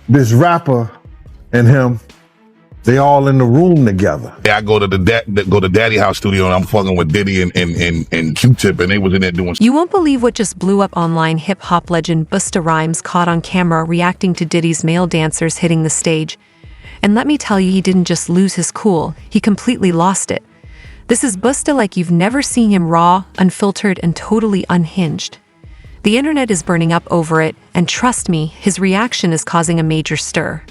this rapper and him, they all in the room together. Yeah, I go to Daddy House studio and I'm fucking with Diddy and Q-Tip, and they was in there doing. You won't believe what just blew up online. Hip-hop legend Busta Rhymes caught on camera reacting to Diddy's male dancers hitting the stage. And let me tell you, he didn't just lose his cool, he completely lost it. This is Busta like you've never seen him, raw, unfiltered, and totally unhinged. The internet is burning up over it, and trust me, his reaction is causing a major stir.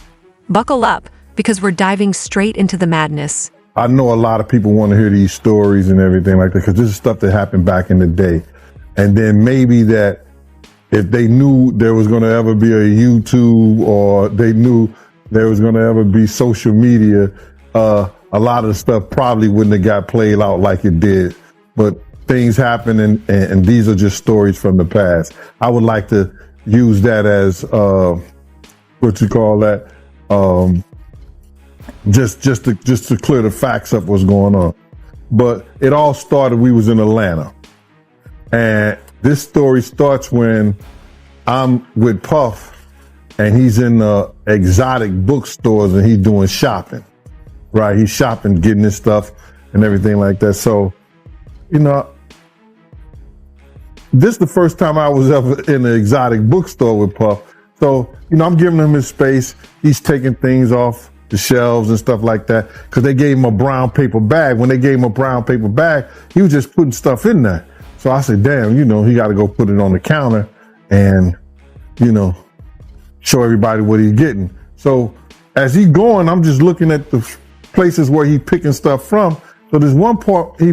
Buckle up, because we're diving straight into the madness. I know a lot of people want to hear these stories and everything like that, because this is stuff that happened back in the day. And then maybe that if they knew there was going to ever be a YouTube, or they knew there was going to ever be social media, a lot of the stuff probably wouldn't have got played out like it did. But things happen, and these are just stories from the past. I would like to use that as, what you call that? Just to clear the facts up what's going on. But it all started, we was in Atlanta. And this story starts when I'm with Puff and he's in the exotic bookstores and he's doing shopping, right? He's shopping, getting his stuff and everything like that. So, you know, this is the first time I was ever in an exotic bookstore with Puff. So, you know, I'm giving him his space. He's taking things off the shelves and stuff like that, because they gave him a brown paper bag. When they gave him a brown paper bag, he was just putting stuff in there. So I said, damn, you know, he got to go put it on the counter and, you know, show everybody what he's getting. So as he's going, I'm just looking at the places where he's picking stuff from. So there's one part he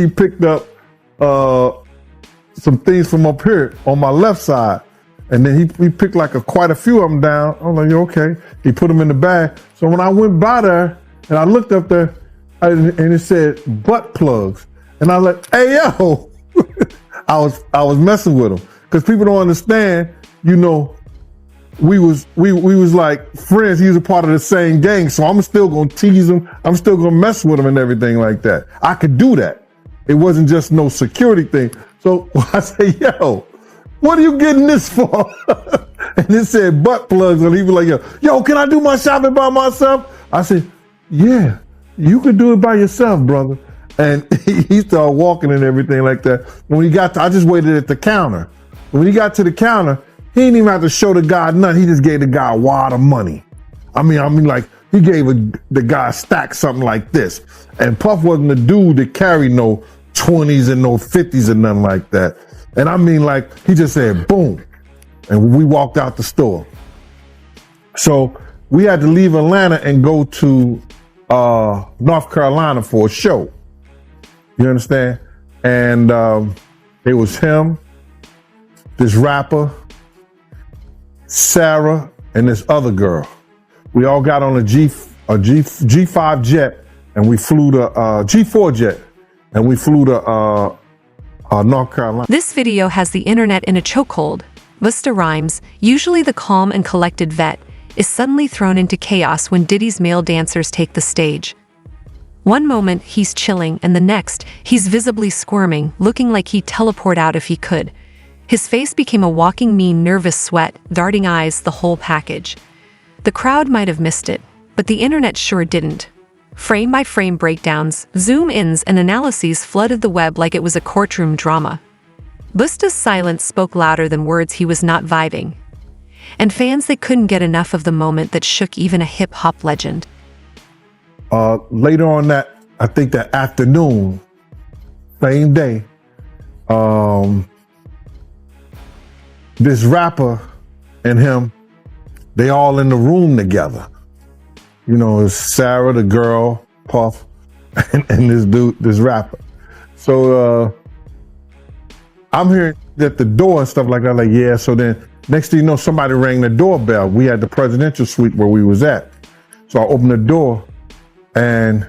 picked up some things from up here on my left side. And then he picked like quite a few of them down. I'm like, okay. He put them in the bag. So when I went by there and I looked up there and it said butt plugs. And I was like, hey, yo, I was messing with him. Because people don't understand, you know, we was like friends. He was a part of the same gang. So I'm still going to tease him. I'm still going to mess with him and everything like that. I could do that. It wasn't just no security thing. So I say, yo, what are you getting this for? And it said butt plugs. And he was like, yo, can I do my shopping by myself? I said, yeah, you could do it by yourself, brother. And he started walking and everything like that. When he got to, I just waited at the counter. When he got to the counter, he didn't even have to show the guy nothing. He just gave the guy a wad of money. I mean, like he gave the guy a stack, something like this. And Puff wasn't the dude that carried no 20s and no 50s and nothing like that. And I mean, like, he just said, boom. And we walked out the store. So we had to leave Atlanta and go to North Carolina for a show. You understand? And it was him, this rapper, Sarah, and this other girl. We all got on a G5 jet, and we flew to G4 jet, and we flew to North Carolina. This video has the internet in a chokehold. Busta Rhymes, usually the calm and collected vet, is suddenly thrown into chaos when Diddy's male dancers take the stage. One moment, he's chilling, and the next, he's visibly squirming, looking like he'd teleport out if he could. His face became a walking mean nervous sweat, darting eyes, the whole package. The crowd might have missed it, but the internet sure didn't. Frame-by-frame breakdowns, zoom-ins, and analyses flooded the web like it was a courtroom drama. Busta's silence spoke louder than words. He was not vibing. And fans, they couldn't get enough of the moment that shook even a hip-hop legend. Later on I think that afternoon, same day, this rapper and him, they all in the room together. You know, it's Sarah, the girl, Puff, and this dude, this rapper. So I'm hearing at the door and stuff like that, like, yeah. So then next thing you know, somebody rang the doorbell. We had the presidential suite where we was at. So I opened the door and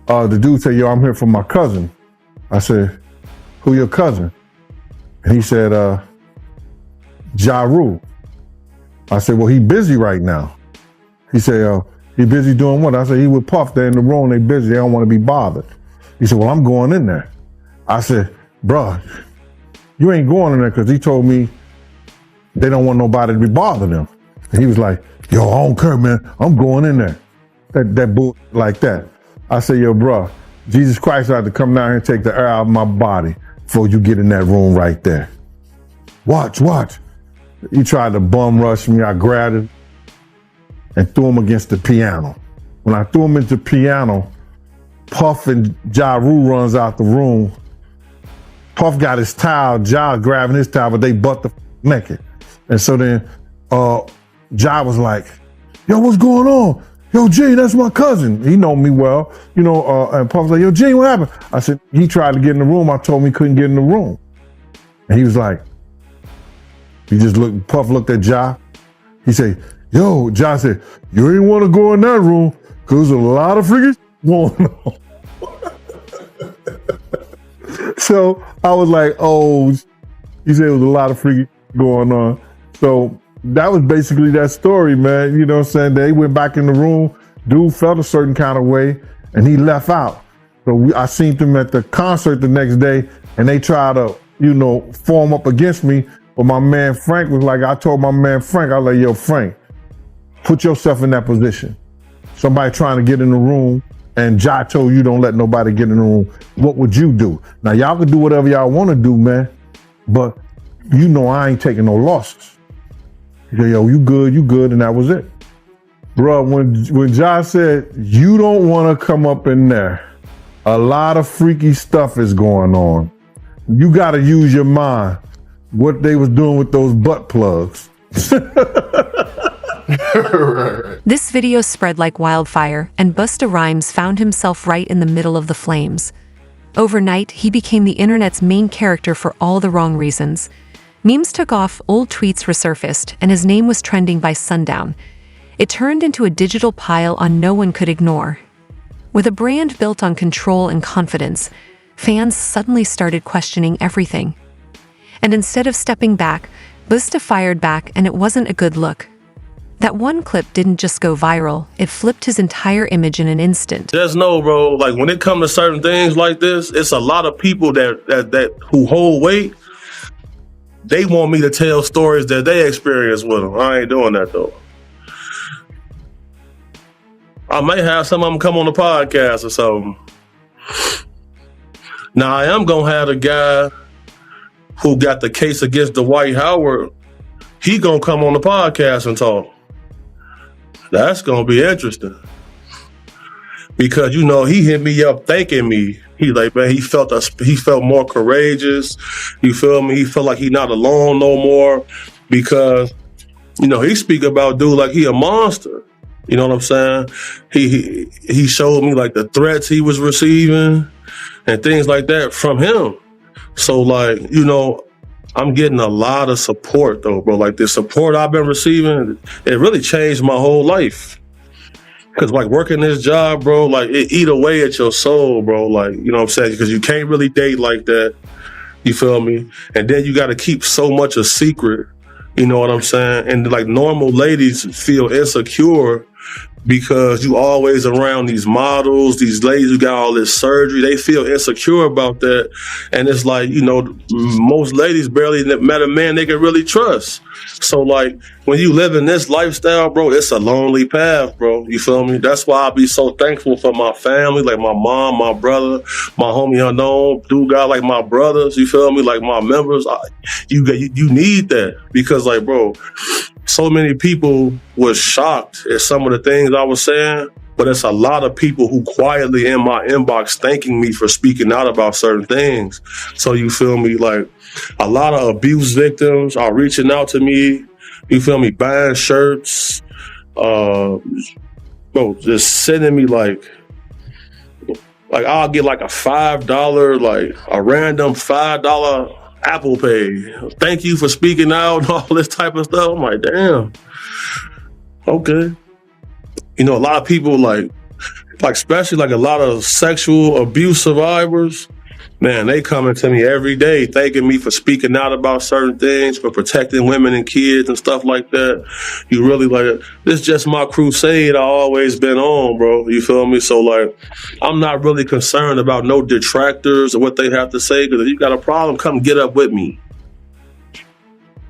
the dude said, yo, I'm here for my cousin. I said, who your cousin? And he said, Ja Rule. I said, well, he busy right now. He said, he busy doing what? I said, he with Puff. They're in the room, they busy. They don't want to be bothered. He said, well, I'm going in there. I said, bruh, you ain't going in there because he told me they don't want nobody to be bothering them. And he was like, yo, I don't care, man. I'm going in there. That bull like that. I said, yo, bro, Jesus Christ had to come down here and take the air out of my body before you get in that room right there. Watch. He tried to bum rush me. I grabbed him and threw him against the piano. When I threw him into the piano, Puff and Ja Rule runs out the room. Puff got his towel, Ja grabbing his towel, but they butt the naked. And so then Ja was like, yo, what's going on? Yo, Gene, that's my cousin. He know me well, and Puff was like, yo, Gene, what happened? I said, he tried to get in the room. I told him he couldn't get in the room. And he was like, Puff looked at Ja. He said, yo, Ja said, you ain't want to go in that room because there's a lot of freaking going on. So I was like, oh, he said it was a lot of freaking going on. So that was basically that story, man. You know what I'm saying? They went back in the room. Dude felt a certain kind of way, and he left out. So I seen them at the concert the next day, and they tried to, form up against me. But my man Frank was like, I told my man Frank, I was like, yo, Frank, put yourself in that position. Somebody trying to get in the room, and Ja told you don't let nobody get in the room. What would you do? Now, y'all can do whatever y'all want to do, man, but I ain't taking no losses. He said, yo, you good, and that was it. Bro, when Ja said, you don't want to come up in there, a lot of freaky stuff is going on. You got to use your mind. What they was doing with those butt plugs. This video spread like wildfire, and Busta Rhymes found himself right in the middle of the flames. Overnight, he became the internet's main character for all the wrong reasons. Memes took off, old tweets resurfaced, and his name was trending by sundown. It turned into a digital pile no one could ignore. With a brand built on control and confidence, fans suddenly started questioning everything. And instead of stepping back, Busta fired back, and it wasn't a good look. That one clip didn't just go viral, it flipped his entire image in an instant. Just know, bro, like when it comes to certain things like this, it's a lot of people that who hold weight. They want me to tell stories that they experience with them. I ain't doing that though. I may have some of them come on the podcast or something. Now I am gonna have the guy who got the case against Dwight Howard. He gonna come on the podcast and talk. That's gonna be interesting. Because he hit me up thanking me. He like, man, he felt more courageous. You feel me? He felt like he not alone no more. Because, he speak about dude like he a monster. You know what I'm saying? He showed me like the threats he was receiving and things like that from him. So like, I'm getting a lot of support though, bro. Like the support I've been receiving, it really changed my whole life. Cause like working this job, bro, like it eat away at your soul, bro. Like, you know what I'm saying? Cause you can't really date like that. You feel me? And then you got to keep so much a secret. You know what I'm saying? And like normal ladies feel insecure because you always around these models, these ladies who got all this surgery. They feel insecure about that. And it's like, most ladies barely met a man they can really trust. So like when you live in this lifestyle, bro, it's a lonely path, bro. You feel me? That's why I be so thankful for my family, like my mom, my brother, my homie Unknown, dude got like my brothers, you feel me? Like my members. You need that because like, bro, so many people was shocked at some of the things I was saying, but it's a lot of people who quietly in my inbox thanking me for speaking out about certain things. So you feel me? Like a lot of abuse victims are reaching out to me, you feel me, buying shirts, bro, just sending me like I'll get like a $5, like a random $5 Apple Pay. Thank you for speaking out and all this type of stuff. I'm like, damn. Okay. A lot of people like especially like a lot of sexual abuse survivors, man, they coming to me every day thanking me for speaking out about certain things, for protecting women and kids and stuff like that. You really like, this is just my crusade I always been on, bro. You feel me? So like, I'm not really concerned about no detractors or what they have to say, because if you got a problem, come get up with me.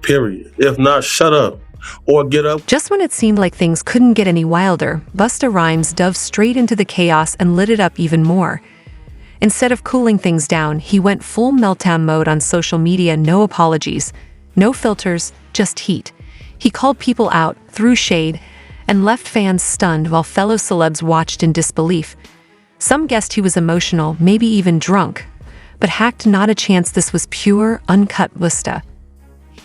Period. If not, shut up. or get up. Just when it seemed like things couldn't get any wilder, Busta Rhymes dove straight into the chaos and lit it up even more. Instead of cooling things down, he went full meltdown mode on social media, no apologies, no filters, just heat. He called people out, threw shade, and left fans stunned while fellow celebs watched in disbelief. Some guessed he was emotional, maybe even drunk, but hacked not a chance this was pure, uncut Busta.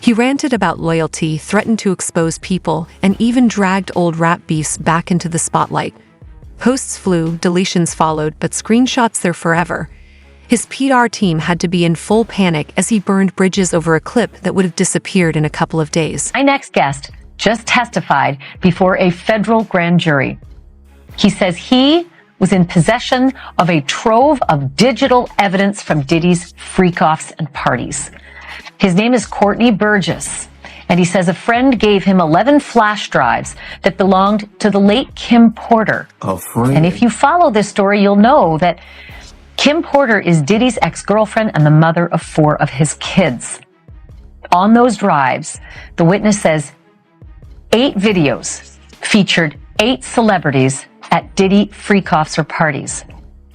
He ranted about loyalty, threatened to expose people, and even dragged old rap beefs back into the spotlight. Posts flew, deletions followed, but screenshots they're forever. His PR team had to be in full panic as he burned bridges over a clip that would have disappeared in a couple of days. My next guest just testified before a federal grand jury. He says he was in possession of a trove of digital evidence from Diddy's freak-offs and parties. His name is Courtney Burgess, and he says a friend gave him 11 flash drives that belonged to the late Kim Porter. A friend? And if you follow this story, you'll know that Kim Porter is Diddy's ex-girlfriend and the mother of 4 of his kids. On those drives, the witness says 8 videos featured 8 celebrities at Diddy freak-offs or parties,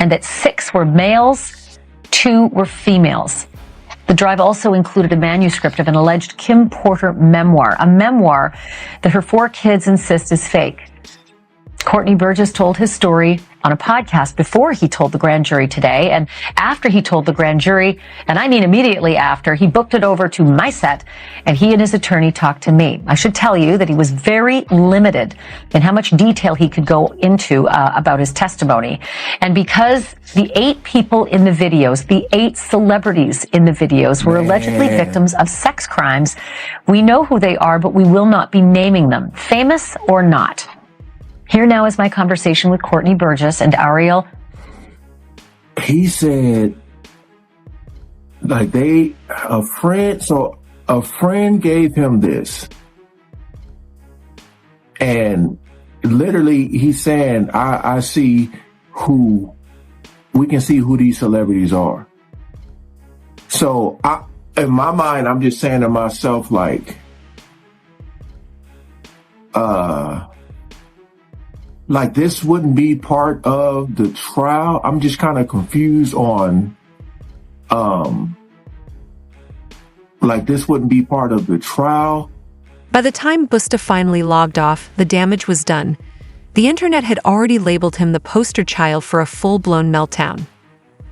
and that 6 were males, 2 were females. The drive also included a manuscript of an alleged Kim Porter memoir, a memoir that her 4 kids insist is fake. Courtney Burgess told his story on a podcast before he told the grand jury today, and after he told the grand jury, and I mean immediately after, he booked it over to my set, and he and his attorney talked to me. I should tell you that he was very limited in how much detail he could go into about his testimony. And because the 8 people in the videos, the 8 celebrities in the videos were allegedly victims of sex crimes, we know who they are, but we will not be naming them, famous or not. Here now is my conversation with Courtney Burgess and Ariel. He said, like a friend gave him this. And literally he's saying, I see we can see who these celebrities are. So in my mind, I'm just saying to myself, like this wouldn't be part of the trial. I'm just kind of confused on, like this wouldn't be part of the trial. By the time Busta finally logged off, the damage was done. The internet had already labeled him the poster child for a full-blown meltdown.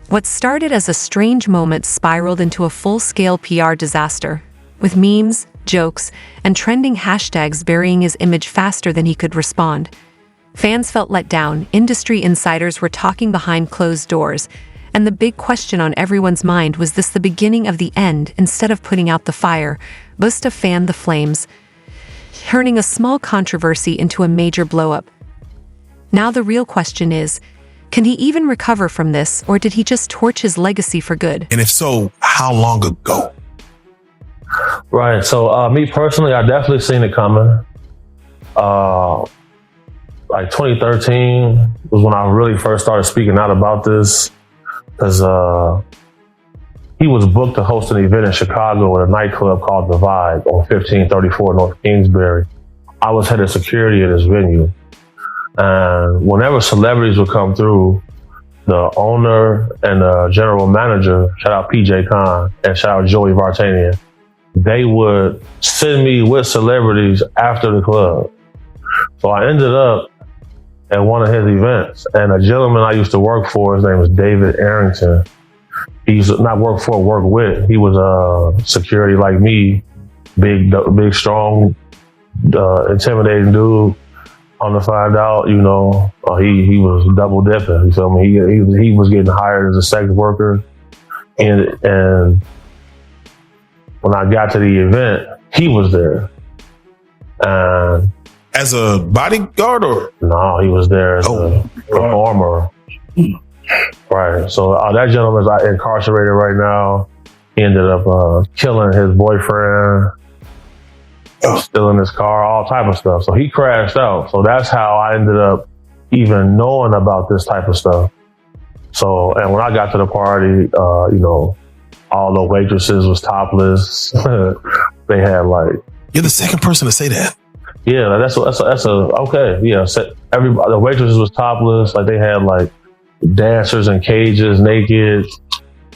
What started as a strange moment spiraled into a full-scale PR disaster, with memes, jokes, and trending hashtags burying his image faster than he could respond. Fans felt let down, industry insiders were talking behind closed doors, and the big question on everyone's mind was this the beginning of the end? Instead of putting out the fire, Busta fanned the flames, turning a small controversy into a major blow-up. Now the real question is, can he even recover from this, or did he just torch his legacy for good? And if so, how long ago? Right. So me personally, I definitely seen it coming. Like 2013 was when I really first started speaking out about this, because he was booked to host an event in Chicago at a nightclub called The Vibe on 1534 North Kingsbury. I was head of security at this venue. And whenever celebrities would come through, the owner and the general manager, shout out PJ Khan and shout out Joey Vartanian, they would send me with celebrities after the club. So I ended up at one of his events, and a gentleman I used to work for, his name was David Arrington. He used to not work for, work with. He was security like me, big, strong, intimidating dude. On to find out, he was double dipping. You feel me? He was getting hired as a sex worker, and when I got to the event, he was there. And As a bodyguard or? no, he was there as a performer. Right. So that gentleman's incarcerated right now. He ended up killing his boyfriend, stealing his car, all type of stuff. So he crashed out. So that's how I ended up even knowing about this type of stuff. So, and when I got to the party, all the waitresses was topless. They had You're the second person to say that. Yeah, that's a okay. Yeah, so everybody, the waitresses was topless. Like they had like dancers in cages, naked.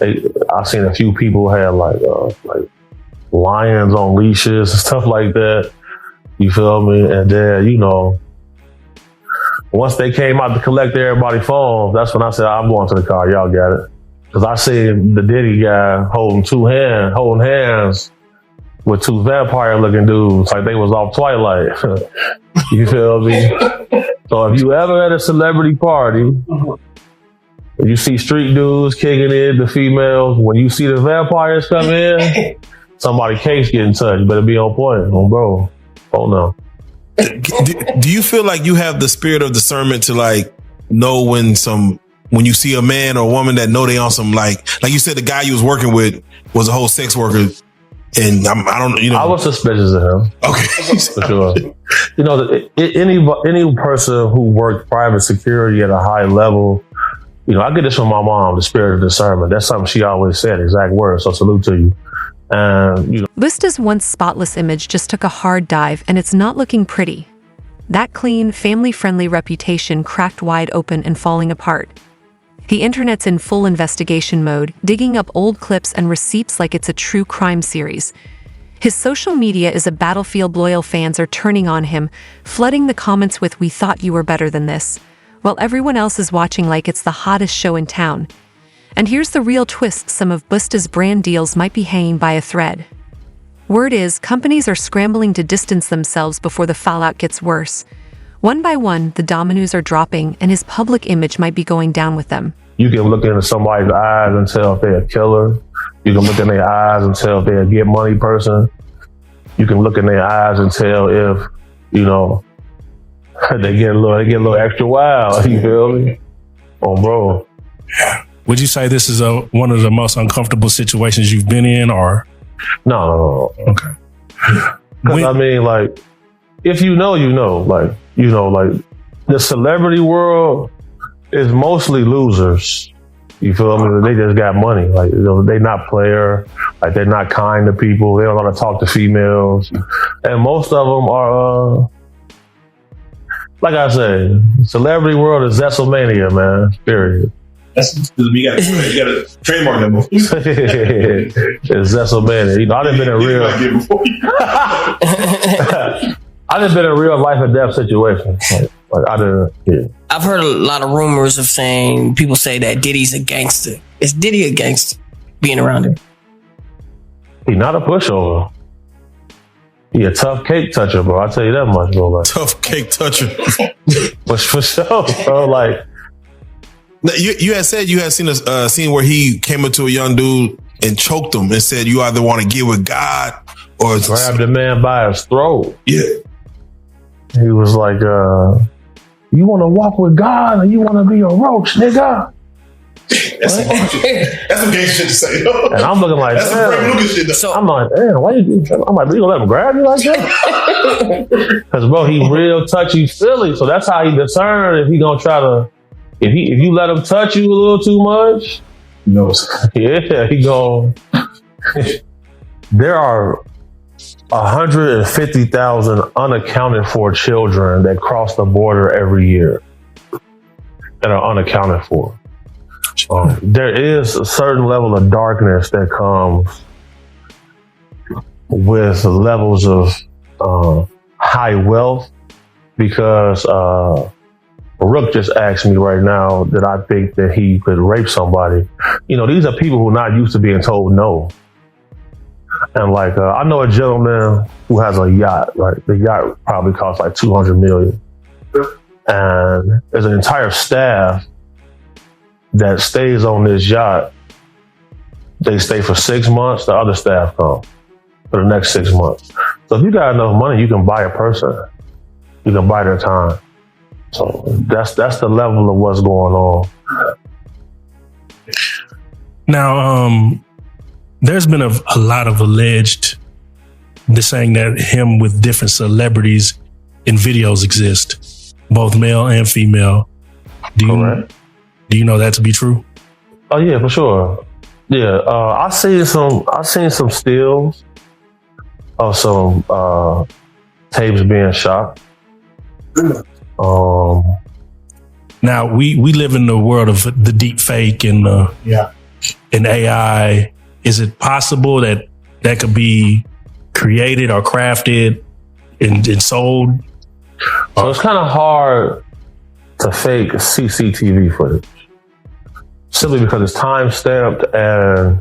I seen a few people had like lions on leashes and stuff like that. You feel me? And then, you know, once they came out to collect everybody's phones, that's when I said, I'm going to the car. Y'all got it. Because I seen the Diddy guy holding hands with two vampire-looking dudes, like they was off Twilight. You feel me? So if you ever at a celebrity party, you see street dudes kicking in the females, when you see the vampires come in, somebody case getting touched. You better be on point, bro. Oh no. Do you feel like you have the spirit of discernment to like know when you see a man or a woman that know they on some like you said, the guy you was working with was a whole sex worker, and I don't, you know. I was suspicious of him. Okay, for sure. You know, any person who worked private security at a high level, you know, I get this from my mom, the spirit of discernment. That's something she always said, exact words. So salute to you. You know. Busta's once spotless image just took a hard dive, and it's not looking pretty. That clean, family-friendly reputation cracked wide open and falling apart. The internet's in full investigation mode, digging up old clips and receipts like it's a true crime series. His social media is a battlefield. Loyal fans are turning on him, flooding the comments with "We thought you were better than this," while everyone else is watching like it's the hottest show in town. And here's the real twist: some of Busta's brand deals might be hanging by a thread. Word is, companies are scrambling to distance themselves before the fallout gets worse. One by one, the dominoes are dropping, and his public image might be going down with them. You can look into somebody's eyes and tell if they're a killer. You can look in their eyes and tell if they're a get money person. You can look in their eyes and tell if, you know, they get a little extra wild. You feel me? Oh, bro. Would you say this is one of the most uncomfortable situations you've been in, or? No. Okay. Because I mean, like, if you know, like, you know, like the celebrity world is mostly losers. You feel me? They just got money. Like, you know, they not player. Like, they're not kind to people. They don't want to talk to females. And most of them are, like I said, celebrity world is Zesselmania, man. Period. You got to trademark that movie. It's Zesselmania. You know, I done been in real. I done been in real life and death situation. Like I done. Yeah. I've heard a lot of rumors of people say that Diddy's a gangster. Is Diddy a gangster? Being around him, he not a pushover. He a tough cake toucher, bro. I tell you that much, bro. Like, tough cake toucher. But for sure, bro. Like. You had said you had seen a scene where he came up to a young dude and choked him and said, "You either want to get with God or grab the man by his throat." Yeah, he was like, "You want to walk with God or you want to be a roach, nigga?" That's some gangster shit to say. And I'm looking like, that's some Frank Lucas shit. So I'm like, damn, why you? I'm like, you gonna let him grab you like that? Because bro, he real touchy feely, so that's how he discern if he gonna try to. If you let him touch you a little too much, no. Yeah, he go. There are 150,000 unaccounted for children that cross the border every year that are unaccounted for. There is a certain level of darkness that comes with levels of high wealth because. Rook just asked me right now that I think that he could rape somebody. You know, these are people who are not used to being told no. And like, I know a gentleman who has a yacht, right? The yacht probably costs like $200 million. And there's an entire staff that stays on this yacht. They stay for 6 months. The other staff come for the next 6 months. So if you got enough money, you can buy a person. You can buy their time. So that's the level of what's going on. Now, there's been a lot of alleged saying that him with different celebrities in videos exist, both male and female. Do you know that to be true? Oh yeah, for sure. Yeah, I seen some stills of some tapes being shot. Now we live in the world of the deep fake and AI. Is it possible that could be created or crafted and sold? So it's kind of hard to fake CCTV footage simply because it's time stamped and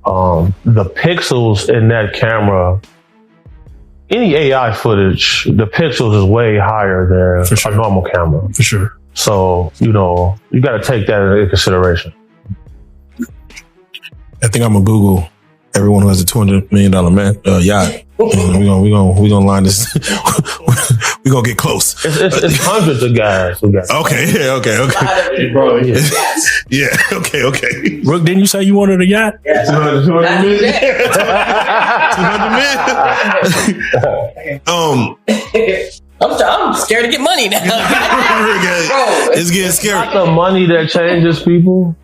the pixels in that camera. Any AI footage, the pixels is way higher than a normal camera. For sure. So, you got to take that into consideration. I think I'm gonna Google everyone who has a $200 million yacht. And we're gonna line this. We're gonna get close. It's hundreds of guys who got. Okay. Yeah. Okay. Rook, didn't you say you wanted a yacht? Yeah. 200 million. 200 million. I'm scared to get money now. It's getting scary. It's not the money that changes people,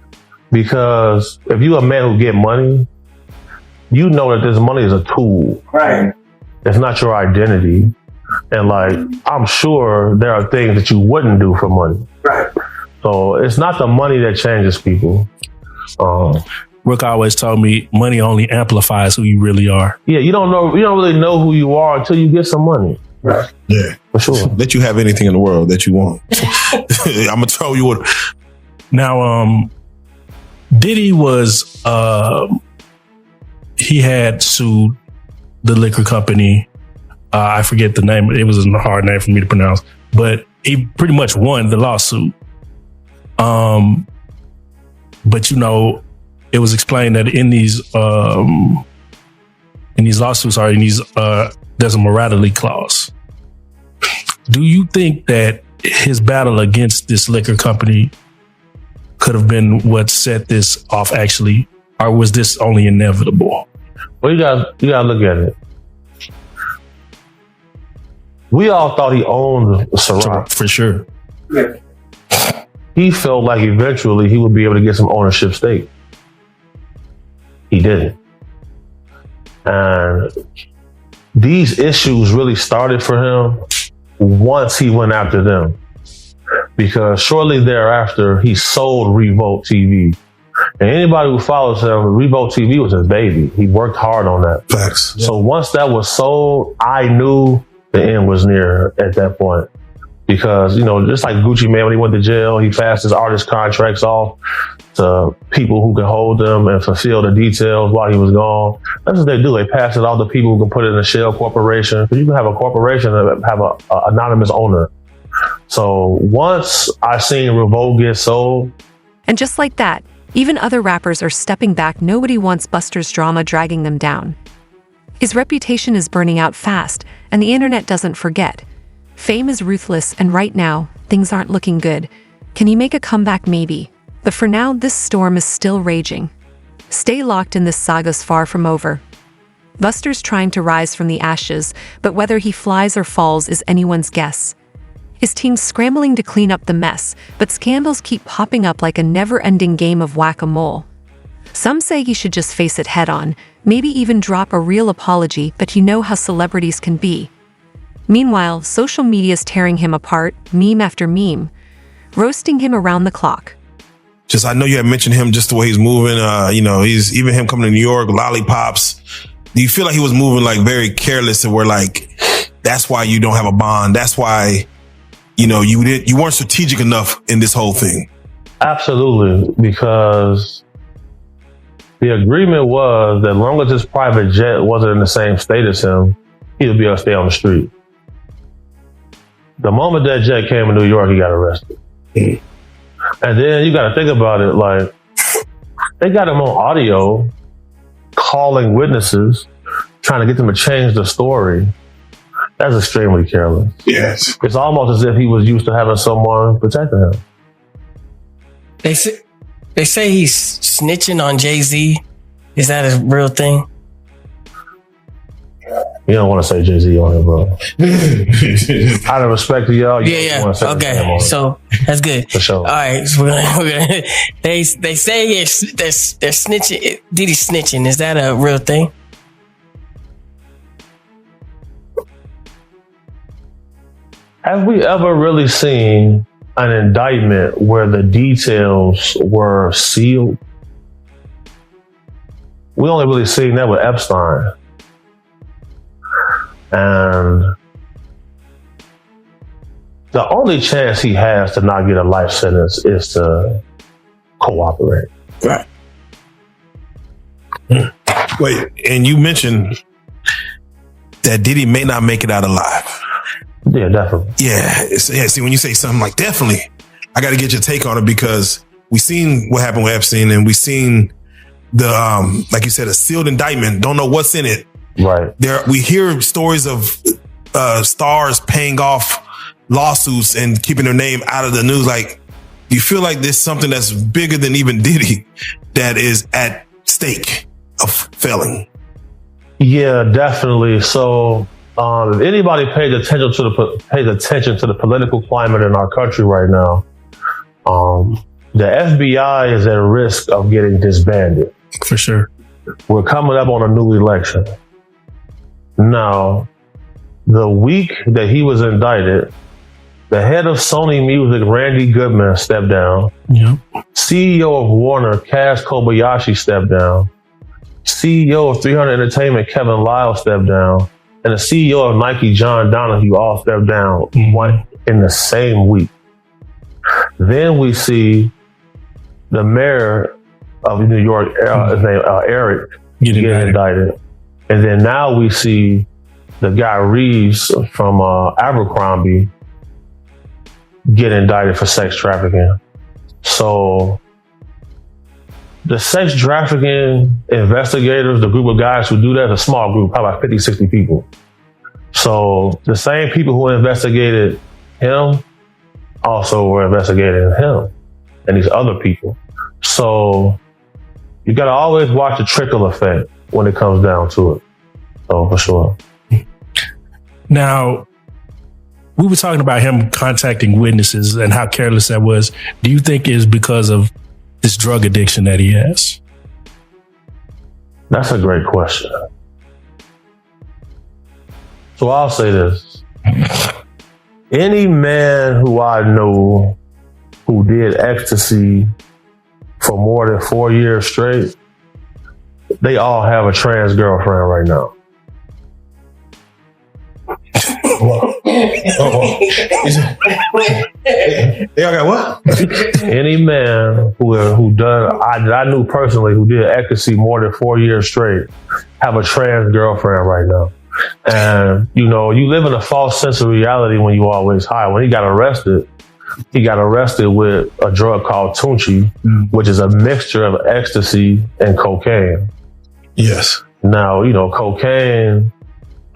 because if you a man who get money, you know that this money is a tool. Right. It's not your identity. And I'm sure there are things that you wouldn't do for money. Right. So it's not the money that changes people. Rook always told me money only amplifies who you really are. Yeah, you don't really know who you are until you get some money. Right. Yeah, for sure. Let you have anything in the world that you want. I'm gonna throw you what. Now, Diddy was he had sued the liquor company. I forget the name. It was a hard name for me to pronounce, but he pretty much won the lawsuit. But it was explained that in these lawsuits there's a morality clause. Do you think that his battle against this liquor company could have been what set this off actually, or was this only inevitable? Well, you gotta look at it. We all thought he owned Ciroc. For sure. Yeah. He felt like eventually he would be able to get some ownership stake. He didn't. And these issues really started for him once he went after them. Because shortly thereafter, he sold Revolt TV. And anybody who follows him, Revolt TV was his baby. He worked hard on that. Facts. So once that was sold, I knew the end was near at that point. Because, just like Gucci Mane, when he went to jail, he passed his artist contracts off to people who can hold them and fulfill the details while he was gone. That's what they do. They pass it off to people who can put it in a shell corporation. Because you can have a corporation that have a anonymous owner. So once I seen Revolt get sold. And just like that, even other rappers are stepping back. Nobody wants Busta's drama dragging them down. His reputation is burning out fast, and the internet doesn't forget. Fame is ruthless, and right now, things aren't looking good. Can he make a comeback? Maybe. But for now, this storm is still raging. Stay locked in, this saga's far from over. Busta's trying to rise from the ashes, but whether he flies or falls is anyone's guess. His team's scrambling to clean up the mess, but scandals keep popping up like a never-ending game of whack-a-mole. Some say he should just face it head-on, maybe even drop a real apology, but you know how celebrities can be. Meanwhile, social media's tearing him apart, meme after meme, roasting him around the clock. Just, I know you had mentioned him, just the way he's moving. He's even him coming to New York, lollipops. Do you feel like he was moving very careless, and where that's why you don't have a bond? That's why, you weren't strategic enough in this whole thing? Absolutely, because the agreement was that as long as his private jet wasn't in the same state as him, he would be able to stay on the street. The moment that jet came to New York, he got arrested. And then you got to think about it, they got him on audio calling witnesses, trying to get them to change the story. That's extremely careless. Yes. It's almost as if he was used to having someone protecting him. They say he's snitching on Jay-Z. Is that a real thing? You don't want to say Jay-Z on it, bro. Out of respect to y'all, yeah. Okay, so that's good. For sure. All right, so we're gonna they say they're snitching. Diddy snitching. Is that a real thing? Have we ever really seen an indictment where the details were sealed? We only really seen that with Epstein. And the only chance he has to not get a life sentence is to cooperate. Right. Wait, and you mentioned that Diddy may not make it out alive. Yeah, definitely. Yeah, see, when you say something like definitely, I got to get your take on it because we seen what happened with Epstein and we seen the, like you said, a sealed indictment. Don't know what's in it. Right. We hear stories of stars paying off lawsuits and keeping their name out of the news. Like, do you feel like there's something that's bigger than even Diddy that is at stake of failing? Yeah, definitely. So, if anybody pays attention to the political climate in our country right now, the FBI is at risk of getting disbanded. For sure. We're coming up on a new election. Now, the week that he was indicted, the head of Sony Music, Randy Goodman, stepped down. Yeah. CEO of Warner, Kaz Kobayashi, stepped down. CEO of 300 Entertainment, Kevin Lyle, stepped down. And the CEO of Nike, John Donahue, all stepped down one in the same week. Then we see the mayor of New York, his name Eric, get indicted. And then now we see the guy Reeves from Abercrombie get indicted for sex trafficking. So the sex trafficking investigators, the group of guys who do that, is a small group, probably about 50, 60 people. So the same people who investigated him also were investigating him and these other people. So you got to always watch the trickle effect when it comes down to it. So for sure. Now, we were talking about him contacting witnesses and how careless that was. Do you think it's because of this drug addiction that he has? That's a great question. So I'll say this. Any man who I know who did ecstasy for more than 4 years straight, they all have a trans girlfriend right now. They all got what? Any man who done I knew personally who did ecstasy more than 4 years straight have a trans girlfriend right now. And you know, you live in a false sense of reality when you always high. When he got arrested with a drug called Tunchi, which is a mixture of ecstasy and cocaine. Yes. Now, you know, cocaine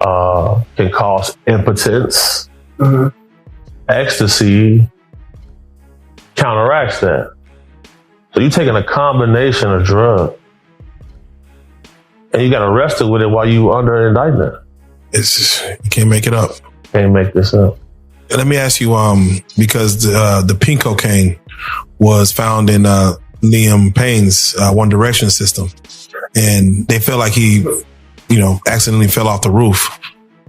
can cause impotence. Mm-hmm. Ecstasy counteracts that. So you're taking a combination of drug and you got arrested with it while you were under indictment. It's just, you can't make it up. Can't make this up. Let me ask you, because the pink cocaine was found in Liam Payne's One Direction system, and they felt like he, you know, accidentally fell off the roof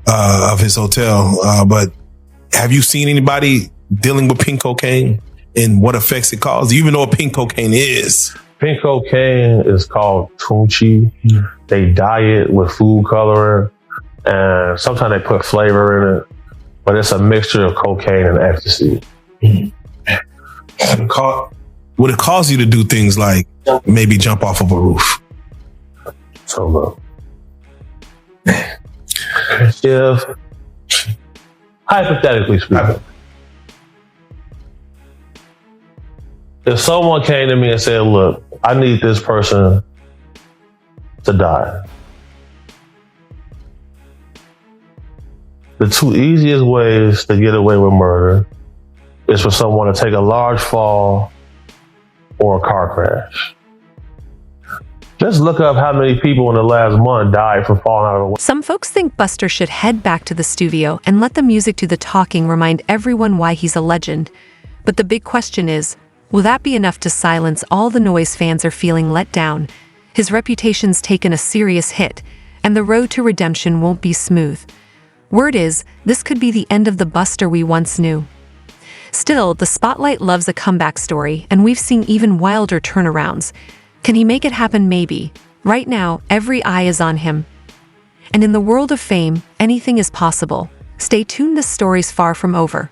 of his hotel. But have you seen anybody dealing with pink cocaine and what effects it causes? Do you even know what pink cocaine is? Pink cocaine is called Tunchi. They dye it with food coloring, and sometimes they put flavor in it. But it's a mixture of cocaine and ecstasy. Would it cause you to do things like maybe jump off of a roof? So look, if hypothetically speaking, if someone came to me and said, look, I need this person to die, the two easiest ways to get away with murder is for someone to take a large fall or a car crash. Just look up how many people in the last month died from falling out of the window. Some folks think Buster should head back to the studio and let the music do the talking, remind everyone why he's a legend. But the big question is, will that be enough to silence all the noise fans are feeling let down? His reputation's taken a serious hit, and the road to redemption won't be smooth. Word is, this could be the end of the Buster we once knew. Still, the spotlight loves a comeback story, and we've seen even wilder turnarounds. Can he make it happen? Maybe. Right now, every eye is on him. And in the world of fame, anything is possible. Stay tuned, this story's far from over.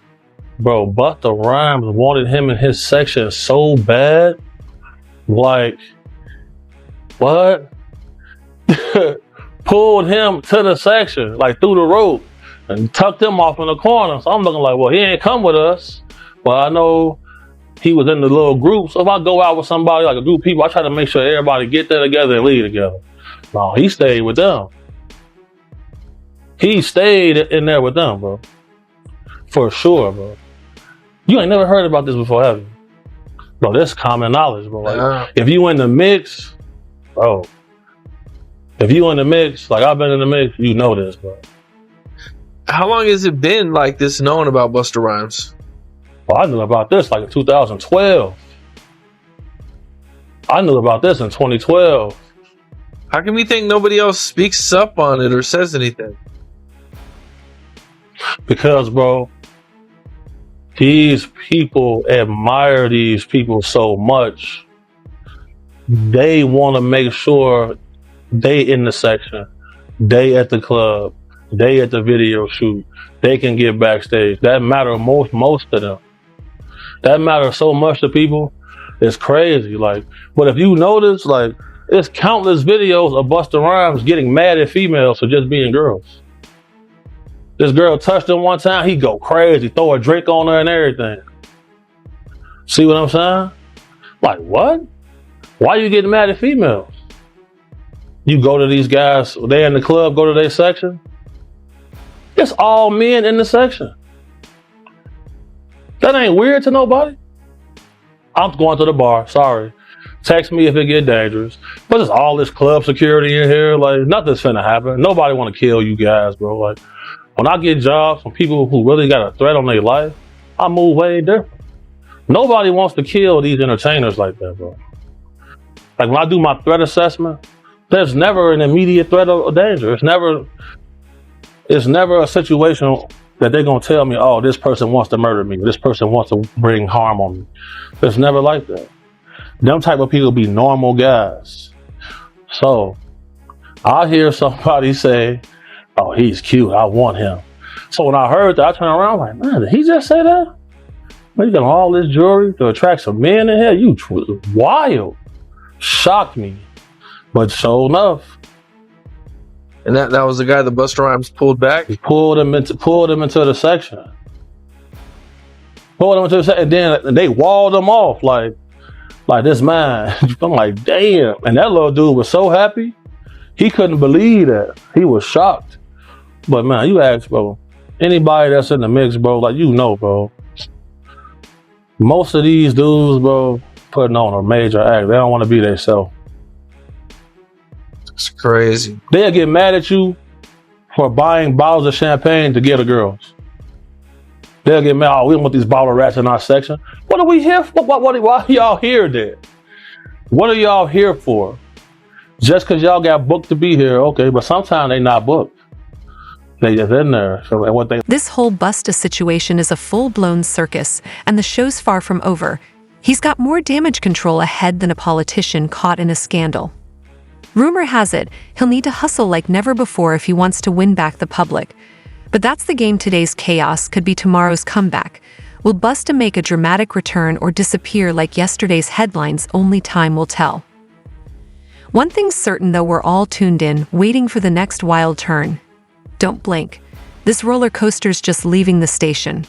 Bro, Busta Rhymes wanted him in his section so bad. Like, what? Pulled him to the section, like through the rope, and tucked him off in the corner. So I'm looking like, well, he ain't come with us. But I know he was in the little group. So if I go out with somebody, like a group of people, I try to make sure everybody get there together and leave together. No, he stayed with them. He stayed in there with them, bro. For sure, bro. You ain't never heard about this before, have you? Bro, this common knowledge, bro. Like, if you in the mix, bro. If you in the mix, like I've been in the mix, you know this, bro. How long has it been like this known about Busta Rhymes? Well, I knew about this like in 2012. I knew about this in 2012. How can we think nobody else speaks up on it or says anything? Because, bro, these people admire these people so much. They want to make sure they in the section, they at the club, they at the video shoot, they can get backstage. That matter most to them. That matters so much to people. It's crazy. Like, but if you notice, like, it's countless videos of Busta Rhymes getting mad at females for just being girls. This girl touched him one time, he go crazy, throw a drink on her and everything. See what I'm saying? Like, what? Why you getting mad at females? You go to these guys, they in the club, go to their section. It's all men in the section. That ain't weird to nobody. I'm going to the bar, sorry. Text me if it get dangerous. But there's all this club security in here, like nothing's finna happen. Nobody wanna kill you guys, bro. Like, when I get jobs from people who really got a threat on their life, I move way different. Nobody wants to kill these entertainers like that, bro. Like when I do my threat assessment, there's never an immediate threat of danger. It's never a situation that they're gonna tell me, oh, this person wants to murder me, this person wants to bring harm on me. It's never like that. Them type of people be normal guys. So I hear somebody say, oh, he's cute, I want him. So when I heard that, I turned around like, man, did he just say that? Man, you got all this jewelry to attract some men in here? You wild. Shocked me. But sure enough. And that was the guy that Busta Rhymes pulled back? He pulled him into the section. Pulled him into the section, and then they walled him off like this man. I'm like, damn. And that little dude was so happy. He couldn't believe that. He was shocked. But man, you ask, bro, anybody that's in the mix, bro, like, you know, bro, most of these dudes, bro, putting on a major act. They don't want to be themselves. It's crazy. They'll get mad at you for buying bottles of champagne to get the girls. They'll get mad, oh, we don't want these bottle rats in our section. What are we here for? Why are y'all here then? What are y'all here for? Just because y'all got booked to be here, okay, but sometimes they not booked. They just in there. So what they... This whole Busta situation is a full-blown circus, and the show's far from over. He's got more damage control ahead than a politician caught in a scandal. Rumor has it, he'll need to hustle like never before if he wants to win back the public. But that's the game. Today's chaos could be tomorrow's comeback. Will Busta make a dramatic return or disappear like yesterday's headlines? Only time will tell. One thing's certain though, we're all tuned in, waiting for the next wild turn. Don't blink. This roller coaster's just leaving the station.